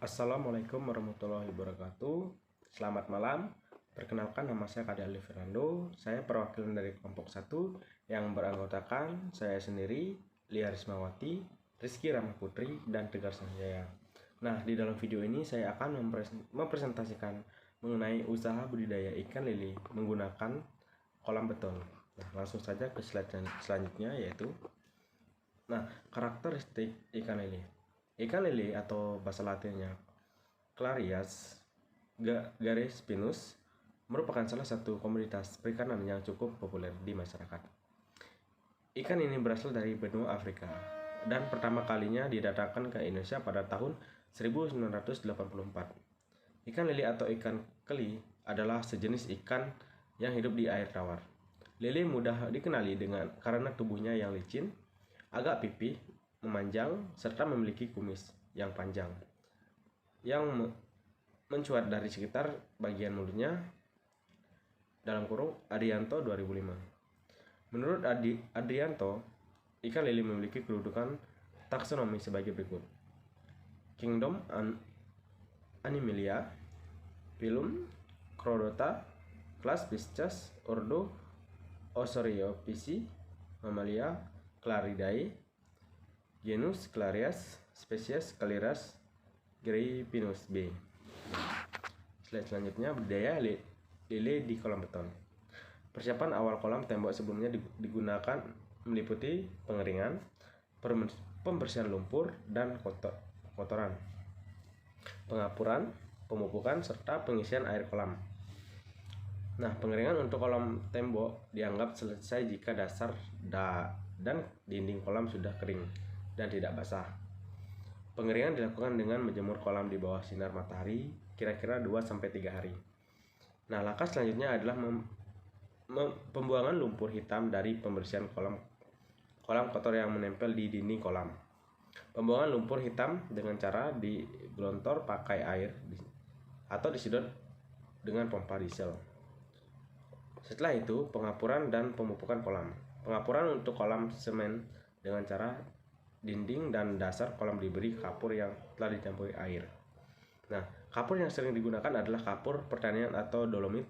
Assalamualaikum warahmatullahi wabarakatuh. Selamat malam. Perkenalkan, nama saya Kade Ali Fernando. Saya perwakilan dari kelompok 1 yang beranggotakan saya sendiri, Lia Rismawati, Rizky Ramaputri, dan Tegar Sanjaya. Nah, di dalam video ini saya akan mempresentasikan mengenai usaha budidaya ikan lele menggunakan kolam beton. Nah, langsung saja ke slide selanjutnya, yaitu karakteristik ikan lele. Ikan lele atau bahasa latinnya Clarias garispinus merupakan salah satu komoditas perikanan yang cukup populer di masyarakat. Ikan ini berasal dari benua Afrika dan pertama kalinya didatangkan ke Indonesia pada tahun 1984. Ikan lele atau ikan keli adalah sejenis ikan yang hidup di air tawar. Lele mudah dikenali karena tubuhnya yang licin, agak pipih, memanjang, serta memiliki kumis yang panjang yang mencuat dari sekitar bagian mulutnya. Adrianto 2005. Menurut Adrianto, ikan lele memiliki kedudukan taksonomi sebagai berikut: Kingdom Animalia, Phylum Chordata, Class Pisces, Ordo Osoriopici, Mamalia Claridae, genus Clarias, spesies Clarias garispinus B. Slide selanjutnya, budidaya lele di kolam beton. Persiapan awal kolam tembok sebelumnya digunakan meliputi pengeringan, pembersihan lumpur dan kotoran, pengapuran, pemupukan, serta pengisian air kolam. Nah, pengeringan untuk kolam tembok dianggap selesai jika dasar dan dinding kolam sudah kering dan tidak basah. Pengeringan dilakukan dengan menjemur kolam di bawah sinar matahari kira-kira 2-3 hari. Nah, langkah selanjutnya adalah pembuangan lumpur hitam dari pembersihan kolam kotor yang menempel di dinding kolam. Pembuangan lumpur hitam dengan cara digelontor pakai air atau disedot dengan pompa diesel. Setelah itu, pengapuran dan pemupukan kolam. Pengapuran untuk kolam semen dengan cara dinding dan dasar kolam diberi kapur yang telah dicampuri air. Nah, kapur yang sering digunakan adalah kapur pertanian atau dolomit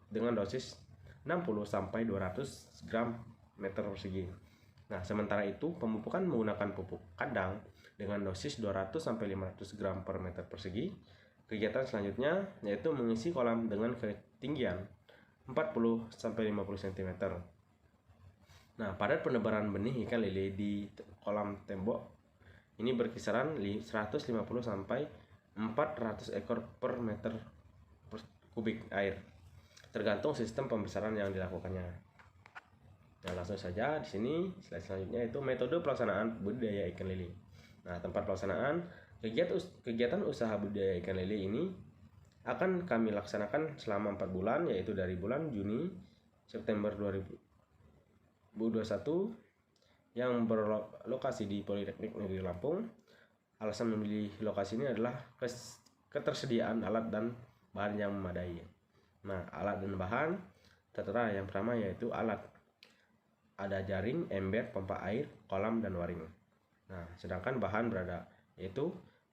dengan dosis 60-200 gram meter persegi. Nah, sementara itu pemupukan menggunakan pupuk kandang dengan dosis 200-500 gram per meter persegi. Kegiatan selanjutnya yaitu mengisi kolam dengan ketinggian 40-50 cm. Nah, pada penebaran benih ikan lele di kolam tembok ini berkisaran 150 sampai 400 ekor per meter kubik air, tergantung sistem pembesaran yang dilakukannya. Nah, langsung saja di sini slide selanjutnya itu metode pelaksanaan budidaya ikan lele. Nah, tempat pelaksanaan kegiatan usaha budidaya ikan lele ini akan kami laksanakan selama 4 bulan, yaitu dari bulan Juni September 2021 yang berlokasi di Politeknik Negeri Lampung. Alasan memilih lokasi ini adalah ketersediaan alat dan bahan yang memadai. Nah, alat dan bahan tertera. Yang pertama yaitu alat. Ada jaring, ember, pompa air, kolam, dan waring. Nah, sedangkan bahan berada yaitu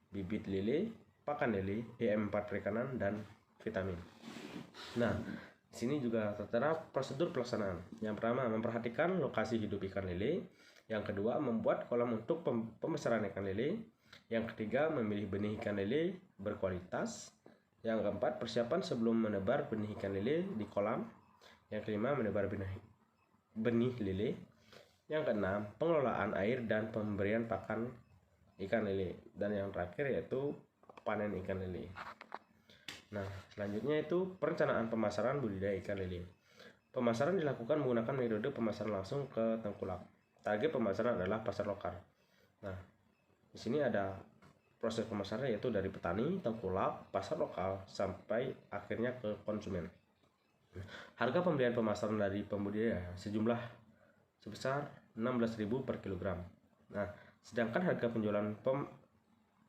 bibit lele, pakan lele, EM4 perikanan, dan vitamin. Nah, di sini juga tertera prosedur pelaksanaan. Yang pertama, memperhatikan lokasi hidup ikan lele. Yang kedua, membuat kolam untuk pembesaran ikan lele. Yang ketiga, memilih benih ikan lele berkualitas. Yang keempat, persiapan sebelum menebar benih ikan lele di kolam. Yang kelima, menebar benih lele. Yang keenam, pengelolaan air dan pemberian pakan ikan lele. Dan yang terakhir yaitu panen ikan lele. Nah, selanjutnya itu perencanaan pemasaran budidaya ikan lele. Pemasaran dilakukan menggunakan metode pemasaran langsung ke tengkulak. Target pemasaran adalah pasar lokal. Nah, di sini ada proses pemasaran yaitu dari petani, tengkulak, pasar lokal, sampai akhirnya ke konsumen. Harga pembelian pemasaran dari pembudidaya sebesar 16.000 per kilogram. Nah, sedangkan harga penjualan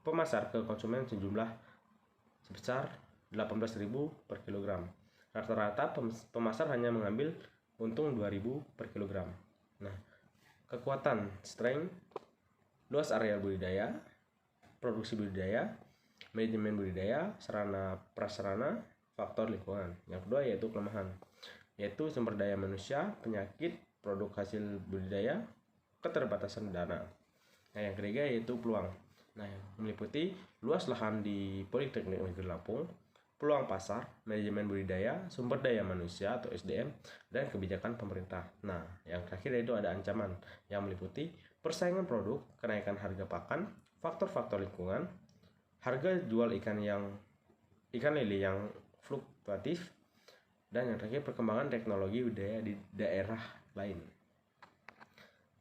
pemasar ke konsumen sebesar 18.000 per kilogram. Rata-rata pemasar hanya mengambil untung 2.000 per kilogram. Nah, kekuatan strength, luas area budidaya, produksi budidaya, manajemen budidaya, sarana prasarana, faktor lingkungan. Yang kedua yaitu kelemahan, yaitu sumber daya manusia, penyakit, produk hasil budidaya, keterbatasan dana. Nah, yang ketiga yaitu peluang. Nah, yang meliputi luas lahan di Politeknik Negeri Lampung, peluang pasar, manajemen budidaya, sumber daya manusia atau SDM, dan kebijakan pemerintah. Nah, yang terakhir yaitu ada ancaman yang meliputi persaingan produk, kenaikan harga pakan, faktor-faktor lingkungan, harga jual ikan lele yang fluktuatif, dan yang terakhir perkembangan teknologi budaya di daerah lain.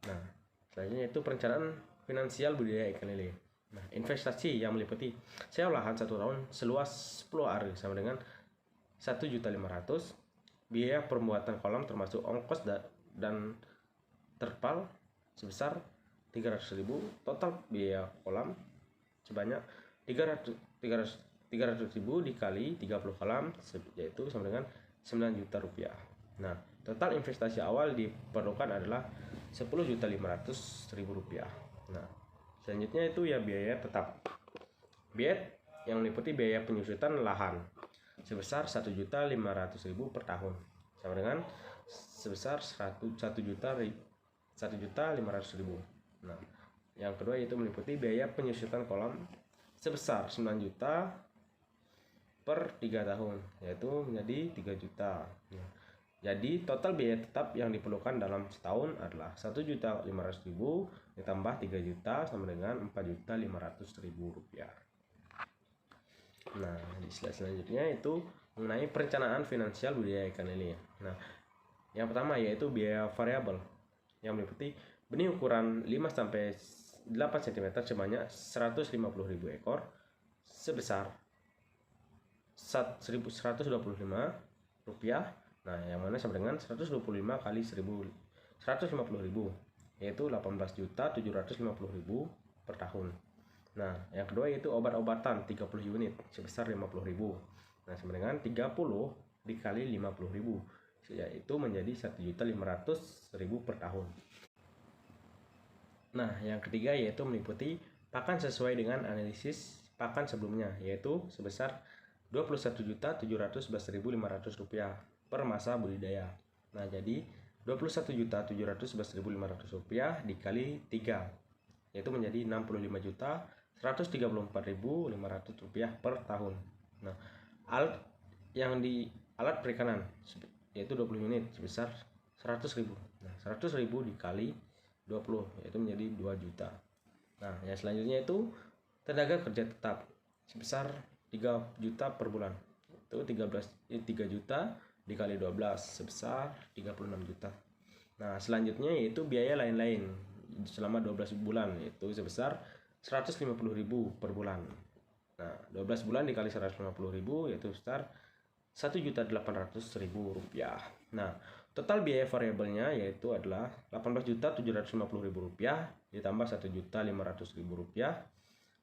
Nah, selanjutnya itu perencanaan finansial budidaya ikan lele. Nah, investasi yang meliputi sewa lahan 1 tahun seluas 10 are sama dengan 1.500.000, biaya pembuatan kolam termasuk ongkos dan terpal sebesar 300.000, total biaya kolam sebanyak 300.000 dikali 30 kolam yaitu sama dengan 9 juta rupiah. Nah, total investasi awal diperlukan adalah 10.500.000 rupiah. Nah, selanjutnya itu ya biaya tetap. Biaya yang meliputi biaya penyusutan lahan sebesar 1.500.000 per tahun sama dengan sebesar 1.500.000. Nah, yang kedua yaitu meliputi biaya penyusutan kolam sebesar 9 juta per 3 tahun yaitu menjadi 3 juta. Nah, jadi total biaya tetap yang diperlukan dalam setahun adalah 1.500.000 ditambah 3 juta sama dengan 4.500.000 rupiah. Nah, di slide selanjutnya itu mengenai perencanaan finansial budidaya ikan lele. Nah, yang pertama yaitu biaya variabel yang meliputi benih ukuran 5-8 cm sebanyak 150.000 ekor sebesar 1.125 rupiah. Nah, yang mana sama dengan 125 kali 150.000 yaitu 18.750.000 per tahun. Nah, yang kedua yaitu obat-obatan 30 unit sebesar 50.000. Nah, sama dengan 30 dikali 50.000 yaitu menjadi 1.500.000 per tahun. Nah, yang ketiga yaitu meliputi pakan sesuai dengan analisis pakan sebelumnya yaitu sebesar 21.711.500 rupiah per masa budidaya. Nah, jadi 21.711.500 rupiah dikali 3 yaitu menjadi 65.134.500 rupiah per tahun. Nah, alat perikanan yaitu 20 unit sebesar 100.000. Nah, 100.000 dikali 20 yaitu menjadi 2 juta. Nah, yang selanjutnya itu tenaga kerja tetap sebesar 3 juta per bulan. Itu 3 juta dikali 12 sebesar 36 juta. Nah, selanjutnya yaitu biaya lain-lain selama 12 bulan yaitu sebesar 150.000 per bulan. Nah, 12 bulan dikali 150.000 yaitu sebesar 1.800.000 rupiah. Nah, total biaya variabelnya yaitu adalah 18.750.000 rupiah ditambah 1.500.000 rupiah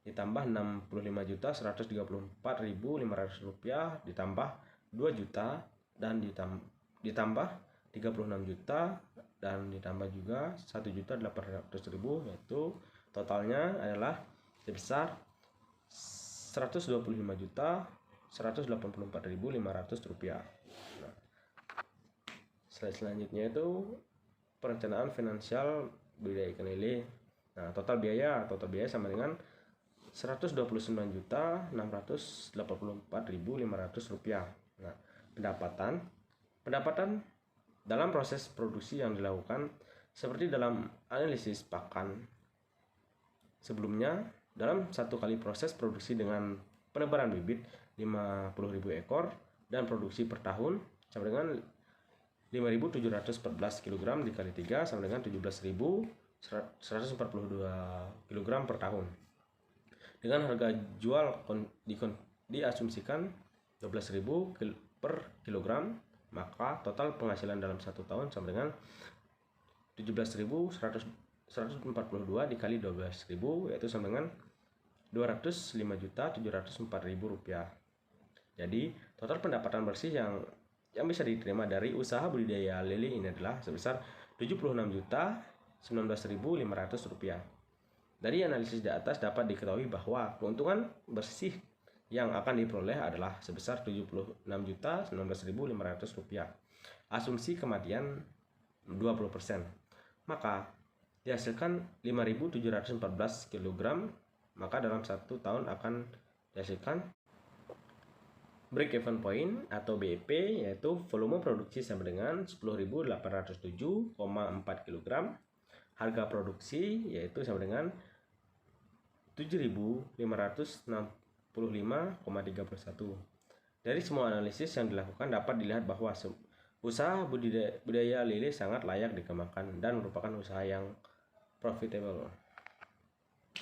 ditambah 65.134.500 rupiah ditambah 2 juta dan ditambah 36 juta dan ditambah juga 1.800.000 yaitu totalnya adalah sebesar 125.184.500 rupiah. Nah, slide selanjutnya itu perencanaan finansial budidaya ikan lele. Nah, total biaya sama dengan 129.684.500 rupiah. Nah, pendapatan dalam proses produksi yang dilakukan seperti dalam analisis pakan sebelumnya dalam satu kali proses produksi dengan penebaran bibit 50.000 ekor dan produksi per tahun sama dengan 5.714 kg dikali 3 sama dengan 17.142 kg per tahun. Dengan harga jual diasumsikan 12.000 per kilogram, maka total penghasilan dalam 1 tahun sama dengan 17.142 dikali 12.000 yaitu sama dengan 205.704.000 rupiah. Jadi total pendapatan bersih yang bisa diterima dari usaha budidaya lele ini adalah sebesar 76.019.500 rupiah. Dari analisis di atas dapat diketahui bahwa keuntungan bersih yang akan diperoleh adalah sebesar Rp76.019.500. Asumsi kematian 20%. Maka dihasilkan 5.714 kg, maka dalam 1 tahun akan dihasilkan break even point atau BEP, yaitu volume produksi sama dengan 10.807,4 kg, harga produksi yaitu sama dengan 7.565,31. Dari semua analisis yang dilakukan dapat dilihat bahwa usaha budidaya lele sangat layak dikembangkan dan merupakan usaha yang profitable.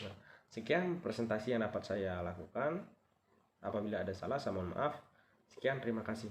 Nah, sekian presentasi yang dapat saya lakukan. Apabila ada salah, saya mohon maaf. Sekian, terima kasih.